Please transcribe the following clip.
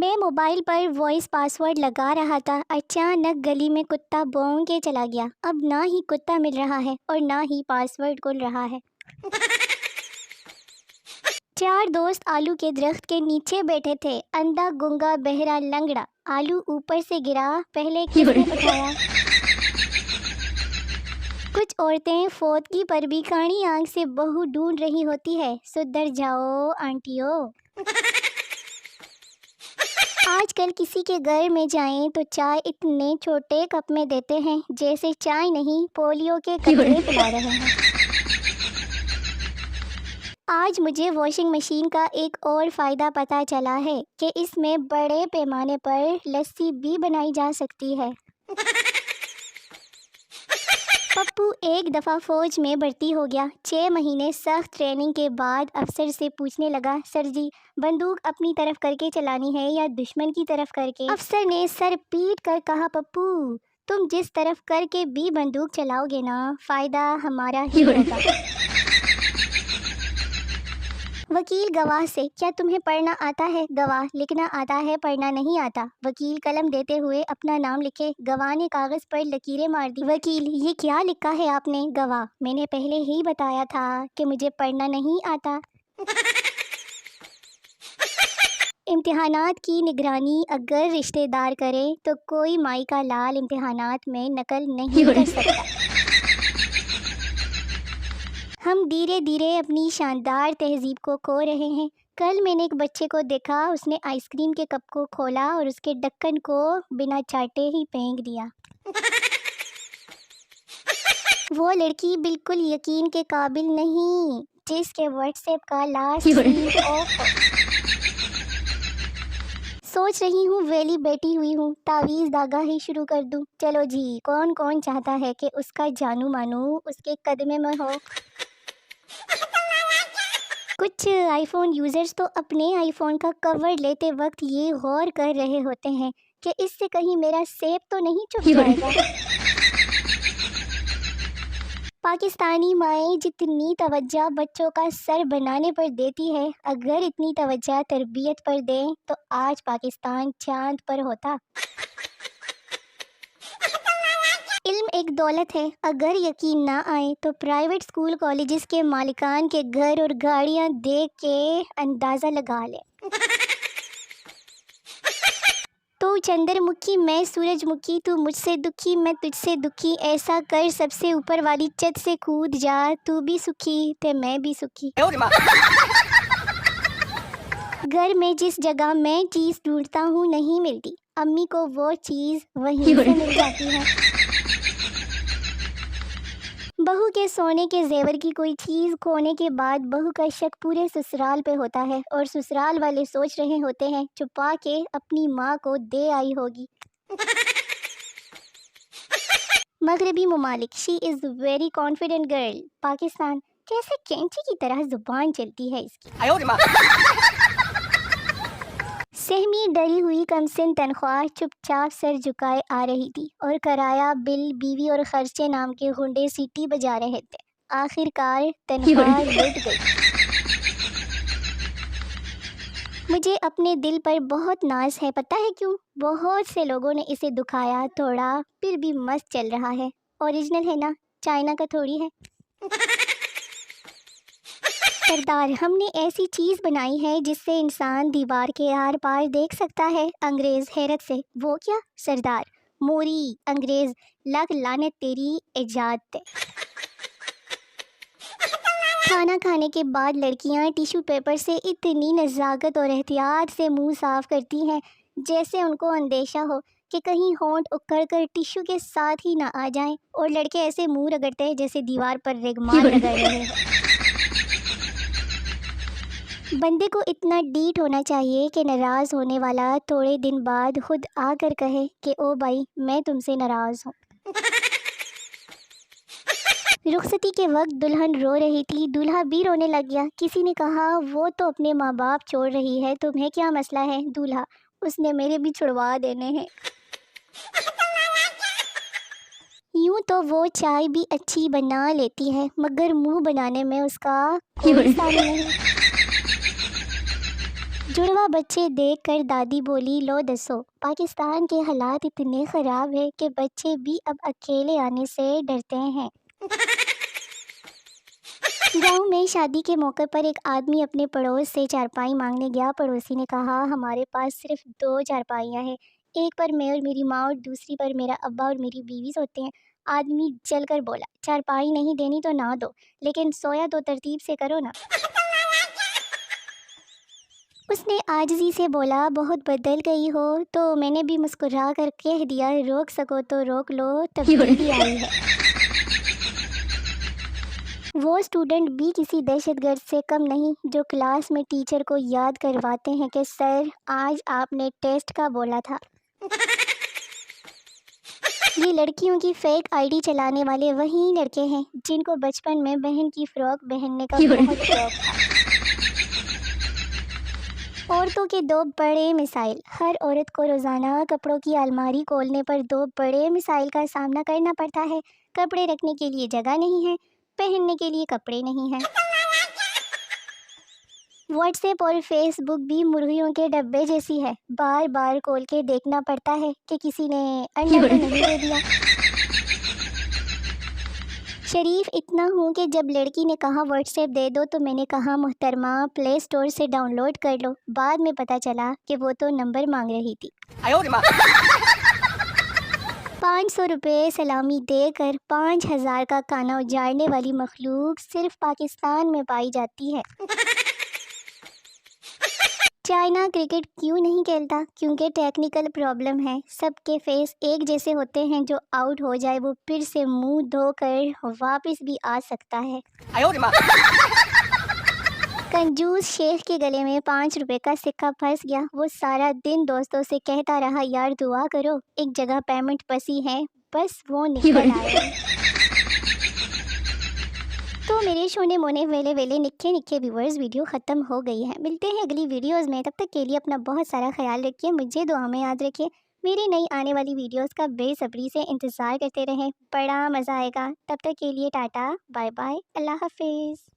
میں موبائل پر voice password لگا رہا تھا، اچانک گلی میں کتا بھونک کے چلا گیا۔ اب نہ ہی کتا مل رہا ہے اور نہ ہی پاسورڈ کھل رہا ہے۔ 4 دوست آلو کے درخت کے نیچے بیٹھے تھے، اندھا گنگا بہرا لنگڑا۔ آلو اوپر سے گرا، پہلے کس نے اٹھایا؟ کچھ عورتیں فوتگی پر بھی کاڑی آنکھ سے بہو ڈھونڈ رہی ہوتی ہے، سدھر جاؤ آنٹیوں۔ آج کل کسی کے گھر میں جائیں تو چائے اتنے چھوٹے کپ میں دیتے ہیں جیسے چائے نہیں پولیو کے قطرے پلا رہے ہیں۔ آج مجھے واشنگ مشین کا ایک اور فائدہ پتہ چلا ہے کہ اس میں بڑے پیمانے پر لسی بھی بنائی جا سکتی ہے۔ پپو ایک دفعہ فوج میں بھرتی ہو گیا۔ 6 مہینے سخت ٹریننگ کے بعد افسر سے پوچھنے لگا، سر جی بندوق اپنی طرف کر کے چلانی ہے یا دشمن کی طرف کر کے؟ افسر نے سر پیٹ کر کہا، پپو تم جس طرف کر کے بھی بندوق چلاؤ گے نا، فائدہ ہمارا ہی ہوگا۔ وکیل گواہ سے، کیا تمہیں پڑھنا آتا ہے؟ گواہ، لکھنا آتا ہے، پڑھنا نہیں آتا۔ وکیل قلم دیتے ہوئے اپنا نام لکھے۔ گواہ نے کاغذ پر لکیریں مار دی۔ وکیل، یہ کیا لکھا ہے آپ نے؟ گواہ، میں نے پہلے ہی بتایا تھا کہ مجھے پڑھنا نہیں آتا۔ امتحانات کی نگرانی اگر رشتہ دار کرے تو کوئی مائی کا لال امتحانات میں نقل نہیں کر سکتا۔ ہم دھیرے دھیرے اپنی شاندار تہذیب کو کھو رہے ہیں۔ کل میں نے ایک بچے کو دیکھا، اس نے آئس کریم کے کپ کو کھولا اور اس کے ڈھکن کو بنا چاٹے ہی پھینک دیا۔ وہ لڑکی بالکل یقین کے قابل نہیں جس کے واٹس ایپ کا لاسٹ سین آف ہو۔ سوچ رہی ہوں ویلی بیٹھی ہوئی ہوں، تعویذ داغا ہی شروع کر دوں۔ چلو جی، کون کون چاہتا ہے کہ اس کا جانو مانو اس کے قدمے میں ہو؟ کچھ آئی فون یوزرز تو اپنے آئی فون کا کور لیتے وقت یہ غور کر رہے ہوتے ہیں کہ اس سے کہیں میرا سیب تو نہیں چھپ جائے گا۔ پاکستانی مائیں جتنی توجہ بچوں کا سر بنانے پر دیتی ہے، اگر اتنی توجہ تربیت پر دیں تو آج پاکستان چاند پر ہوتا۔ علم ایک دولت ہے، اگر یقین نہ آئے تو پرائیویٹ اسکول کالجز کے مالکان کے گھر اور گاڑیاں دیکھ کے اندازہ لگا لیں۔ تو چندر مکھی میں سورج مکھی، تو مجھ سے دکھی میں تجھ سے دکھی، ایسا کر سب سے اوپر والی چھت سے کود جا، تو بھی سکھی تے میں بھی سکھی۔ گھر میں جس جگہ میں چیز ڈھونڈتا ہوں نہیں ملتی، امی کو وہ چیز وہیں سے مل جاتی ہے۔ بہو کے سونے کے زیور کی کوئی چیز کھونے کے بعد بہو کا شک پورے سسرال پہ ہوتا ہے، اور سسرال والے سوچ رہے ہوتے ہیں چھپا کے اپنی ماں کو دے آئی ہوگی۔ مغربی ممالک، she is very confident girl. Pakistan, کیسے کینچی کی طرح زبان چلتی ہے اس کی۔ سہمی ڈری ہوئی کمسن تنخواہ چپ چاپ سر جھکائے آ رہی تھی، اور کرایہ، بل، بیوی اور خرچے نام کے غنڈے سیٹی بجا رہے تھے۔ آخر کار تنخواہ لٹ گئی۔ مجھے اپنے دل پر بہت ناز ہے، پتہ ہے کیوں؟ بہت سے لوگوں نے اسے دکھایا توڑا، پھر بھی مست چل رہا ہے۔ اوریجنل ہے نا، چائنا کا تھوڑی ہے۔ سردار، ہم نے ایسی چیز بنائی ہے جس سے انسان دیوار کے آر پار دیکھ سکتا ہے۔ انگریز حیرت سے، وہ کیا؟ سردار، موری انگریز، لاکھ لعنت تیری ایجاد تے۔ کھانا کھانے کے بعد لڑکیاں ٹیشو پیپر سے اتنی نزاکت اور احتیاط سے منہ صاف کرتی ہیں جیسے ان کو اندیشہ ہو کہ کہیں ہونٹ اکھڑ کر ٹیشو کے ساتھ ہی نہ آ جائیں، اور لڑکے ایسے منہ رگڑتے ہیں جیسے دیوار پر ریگمال رگڑ رہے ہیں۔ بندے کو اتنا ڈیٹ ہونا چاہیے کہ ناراض ہونے والا تھوڑے دن بعد خود آ کر کہے کہ او بھائی میں تم سے ناراض ہوں۔ رخصتی کے وقت دلہن رو رہی تھی، دولہا بھی رونے لگ گیا۔ کسی نے کہا وہ تو اپنے ماں باپ چھوڑ رہی ہے، تمہیں کیا مسئلہ ہے؟ دولہا، اس نے میرے بھی چھڑوا دینے ہیں۔ یوں تو وہ چائے بھی اچھی بنا لیتی ہے، مگر منہ بنانے میں اس کا کوئی سانی نہیں۔ جڑوا بچے دیکھ کر دادی بولی لو دسو پاکستان کے حالات اتنے خراب ہیں کہ بچے بھی اب اکیلے آنے سے ڈرتے ہیں۔ گاؤں میں شادی کے موقع پر ایک آدمی اپنے پڑوس سے چارپائی مانگنے گیا۔ پڑوسی نے کہا ہمارے پاس صرف 2 چارپائیاں ہیں، ایک پر میں اور میری ماں اور دوسری پر میرا ابا اور میری بیوی سوتے ہیں۔ آدمی جل کر بولا چارپائی نہیں دینی تو نہ دو، لیکن سویا تو ترتیب سے کرو نا۔ اس نے عاجزی سے بولا بہت بدل گئی ہو، تو میں نے بھی مسکرا کر کہہ دیا روک سکو تو روک لو، تبدیلی آئی ہے۔ وہ اسٹوڈنٹ بھی کسی دہشت گرد سے کم نہیں جو کلاس میں ٹیچر کو یاد کرواتے ہیں کہ سر آج آپ نے ٹیسٹ کا بولا تھا۔ یہ لڑکیوں کی فیک آئی ڈی چلانے والے وہی لڑکے ہیں جن کو بچپن میں بہن کی فراک پہننے کا بہت شوق تھا۔ عورتوں کے 2 بڑے مسائل۔ ہر عورت کو روزانہ کپڑوں کی الماری کھولنے پر 2 بڑے مسائل کا سامنا کرنا پڑتا ہے۔ کپڑے رکھنے کے لیے جگہ نہیں ہے، پہننے کے لیے کپڑے نہیں ہیں۔ واٹس ایپ اور فیس بک بھی مرغیوں کے ڈبے جیسی ہے، بار بار کھول کے دیکھنا پڑتا ہے کہ کسی نے انڈا تو نہیں دے دیا۔ شریف اتنا ہوں کہ جب لڑکی نے کہا واٹس ایپ دے دو تو میں نے کہا محترمہ پلے اسٹور سے ڈاؤن لوڈ کر لو۔ بعد میں پتہ چلا کہ وہ تو نمبر مانگ رہی تھی۔ 500 روپے سلامی دے کر 5000 کا کھانا اجاڑنے والی مخلوق صرف پاکستان میں پائی جاتی ہے۔ چائنا کرکٹ کیوں نہیں کھیلتا؟ کیونکہ ٹیکنیکل پرابلم ہے۔ سب کے فیس ایک جیسے ہوتے ہیں، جو آؤٹ ہو جائے وہ پھر سے منہ دھو کر واپس بھی آ سکتا ہے۔ کنجوس شیخ کے گلے میں 5 روپے کا سکہ پھنس گیا۔ وہ سارا دن دوستوں سے کہتا رہا یار دعا کرو، ایک جگہ پیمنٹ پھنسی ہے، بس وہ نکل آئے۔ تو میرے شونے مونے ویلے نکھے ویورز، ویڈیو ختم ہو گئی ہے۔ ملتے ہیں اگلی ویڈیوز میں، تب تک کے لیے اپنا بہت سارا خیال رکھیے، مجھے دعا میں یاد رکھیے۔ میری نئی آنے والی ویڈیوز کا بے صبری سے انتظار کرتے رہیں، بڑا مزہ آئے گا۔ تب تک کے لیے ٹاٹا، بائے بائے، اللہ حافظ۔